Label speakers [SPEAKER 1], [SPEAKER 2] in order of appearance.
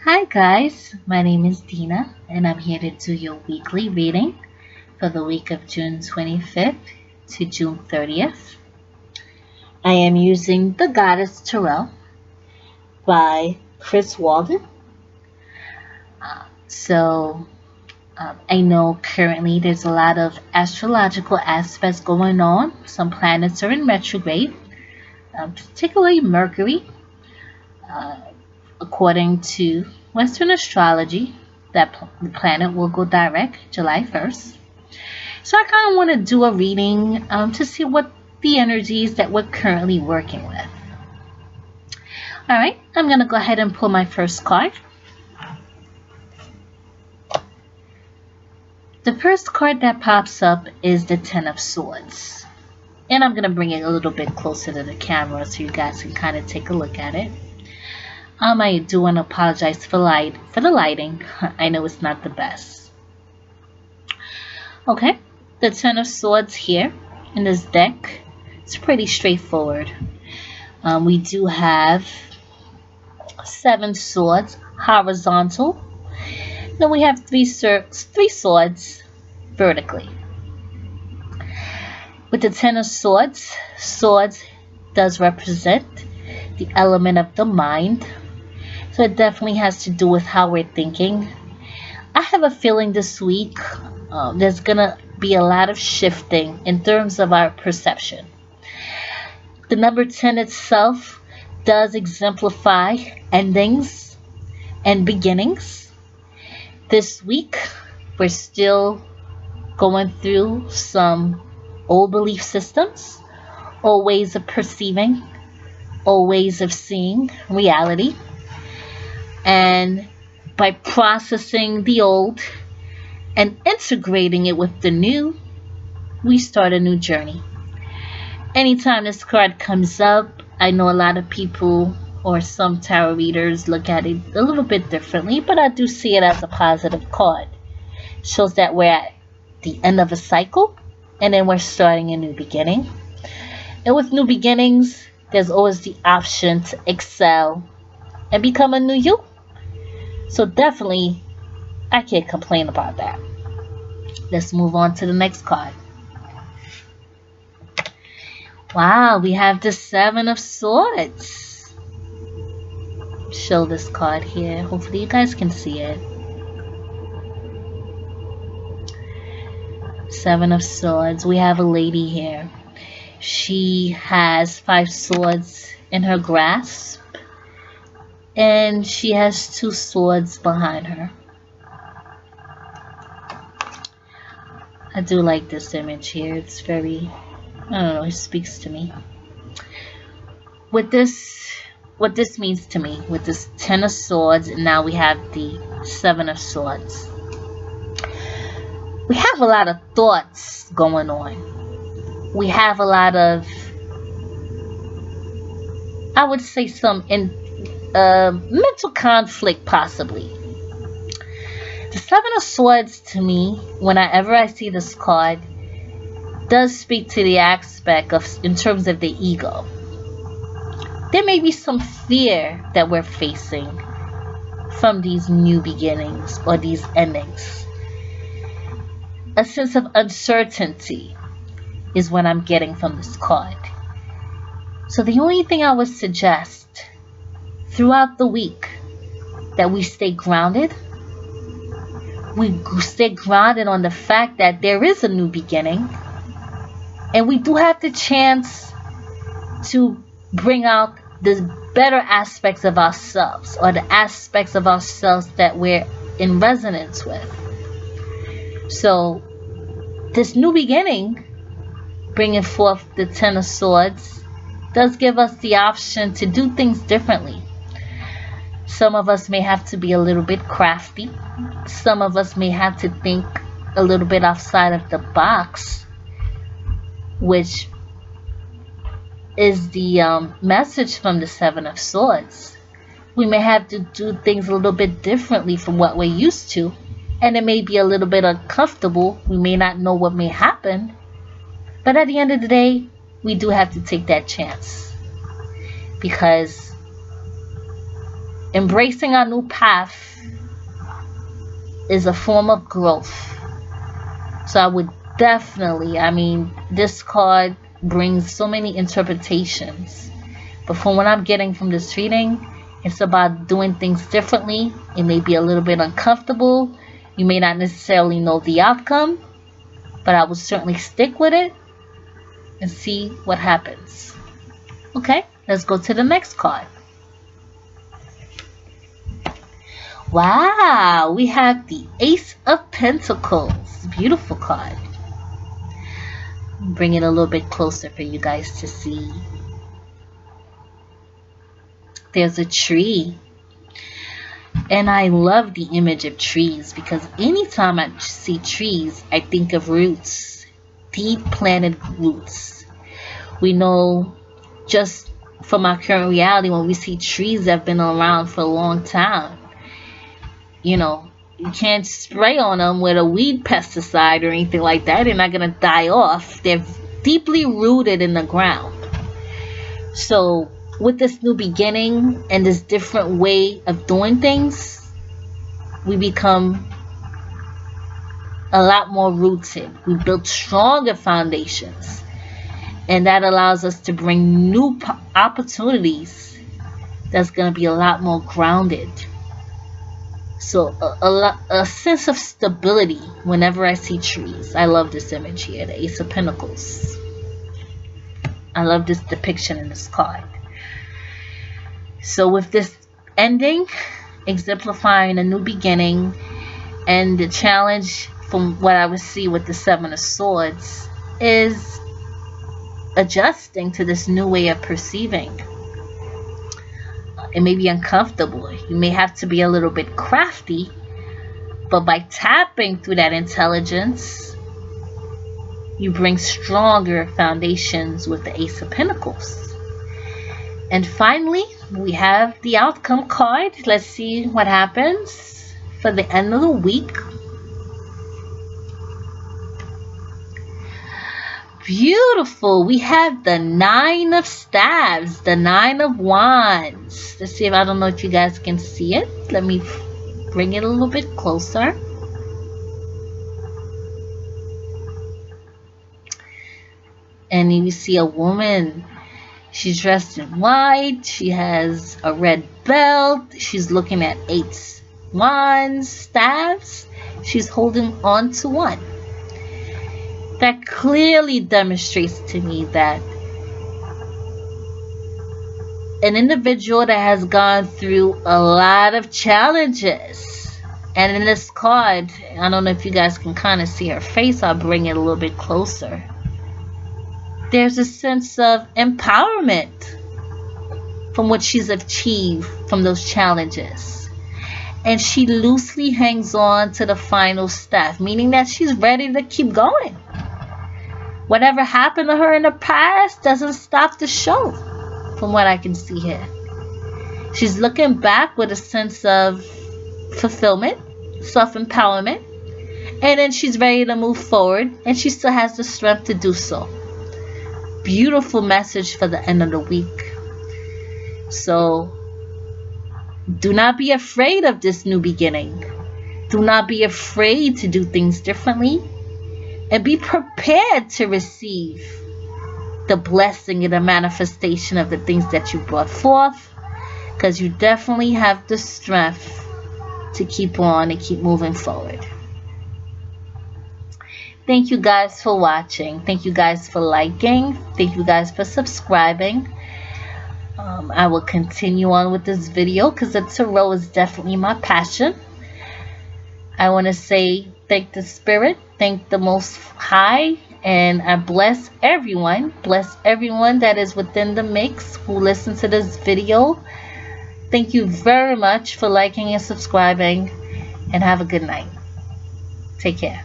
[SPEAKER 1] Hi guys, my name is Dina and I'm here to do your weekly reading for the week of June 25th to June 30th. I am using The Goddess Tarot by Chris Walden. I know currently there's a lot of astrological aspects going on. Some planets are in retrograde, particularly Mercury. Uh, According to Western astrology, the planet will go direct July 1st. So I kind of want to do a reading to see what the energies that we're currently working with. All right, I'm going to go ahead and pull my first card. The first card that pops up is the Ten of Swords. And I'm going to bring it a little bit closer to the camera so you guys can kind of take a look at it. I do want to apologize for the lighting. I know it's not the best. Okay, the Ten of Swords here in this deck. It's pretty straightforward. We do have 7 swords horizontal. Then we have 3 swords vertically. With the Ten of Swords, swords does represent the element of the mind. So it definitely has to do with how we're thinking. I have a feeling this week there's going to be a lot of shifting in terms of our perception. The number 10 itself does exemplify endings and beginnings. This week, we're still going through some old belief systems, old ways of perceiving, old ways of seeing reality. And by processing the old and integrating it with the new, we start a new journey. Anytime this card comes up, I know a lot of people or some tarot readers look at it a little bit differently, but I do see it as a positive card. It shows that we're at the end of a cycle and then we're starting a new beginning. And with new beginnings, there's always the option to excel and become a new you. So definitely, I can't complain about that. Let's move on to the next card. Wow, we have the Seven of Swords. Show this card here. Hopefully you guys can see it. Seven of Swords. We have a lady here. She has 5 swords in her grasp. And she has 2 swords behind her. I do like this image here. It's very, I don't know, it speaks to me. What this means to me, with this 10 of Swords, and now we have the 7 of Swords. We have a lot of thoughts going on. We have a lot of, I would say, some mental conflict possibly. The 7 of Swords to me, whenever I see this card, does speak to the aspect of, in terms of the ego. There may be some fear that we're facing from these new beginnings or these endings. A sense of uncertainty is what I'm getting from this card. So the only thing I would suggest throughout the week, that we stay grounded. We stay grounded on the fact that there is a new beginning. And we do have the chance to bring out the better aspects of ourselves, or the aspects of ourselves that we're in resonance with. So this new beginning, bringing forth the 10 of Swords, does give us the option to do things differently. Some of us may have to be a little bit crafty. Some of us may have to think a little bit outside of the box, which is the message from the 7 of Swords. We may have to do things a little bit differently from what we're used to, and it may be a little bit uncomfortable. We may not know what may happen, but at the end of the day, we do have to take that chance, because Embracing our new path is a form of growth. So I would definitely, this card brings so many interpretations. But from what I'm getting from this reading, it's about doing things differently. It may be a little bit uncomfortable. You may not necessarily know the outcome, but I will certainly stick with it and see what happens. Okay, let's go to the next card. Wow, we have the Ace of Pentacles. Beautiful card. Bring it a little bit closer for you guys to see. There's a tree. And I love the image of trees because anytime I see trees, I think of roots. Deep planted roots. We know just from our current reality, when we see trees that have been around for a long time, you can't spray on them with a weed pesticide or anything like that. They're not going to die off. They're deeply rooted in the ground. So with this new beginning and this different way of doing things, we become a lot more rooted. We build stronger foundations. And that allows us to bring new opportunities that's going to be a lot more grounded. So a sense of stability whenever I see trees. I love this image here, the Ace of Pentacles. I love this depiction in this card. So with this ending, exemplifying a new beginning, and the challenge from what I would see with the Seven of Swords is adjusting to this new way of perceiving. It may be uncomfortable. You may have to be a little bit crafty, but by tapping through that intelligence, you bring stronger foundations with the Ace of Pentacles. And finally, we have the outcome card. Let's see what happens for the end of the week. Beautiful. We have the Nine of Staves, the Nine of Wands. Let's see if, I don't know if you guys can see it. Let me bring it a little bit closer. And you see a woman. She's dressed in white. She has a red belt. She's looking at 8 wands, staves. She's holding on to one. That clearly demonstrates to me that an individual that has gone through a lot of challenges. And in this card, I don't know if you guys can kind of see her face. I'll bring it a little bit closer. There's a sense of empowerment from what she's achieved from those challenges. And she loosely hangs on to the final step, meaning that she's ready to keep going. Whatever happened to her in the past doesn't stop the show, from what I can see here. She's looking back with a sense of fulfillment, self-empowerment, and then she's ready to move forward, and she still has the strength to do so. Beautiful message for the end of the week. So do not be afraid of this new beginning. Do not be afraid to do things differently. And be prepared to receive the blessing and the manifestation of the things that you brought forth. Because you definitely have the strength to keep on and keep moving forward. Thank you guys for watching. Thank you guys for liking. Thank you guys for subscribing. I will continue on with this video because the tarot is definitely my passion. I want to say thank the Spirit, thank the Most High, and I bless everyone that is within the mix who listen to this video. Thank you very much for liking and subscribing, and have a good night. Take care.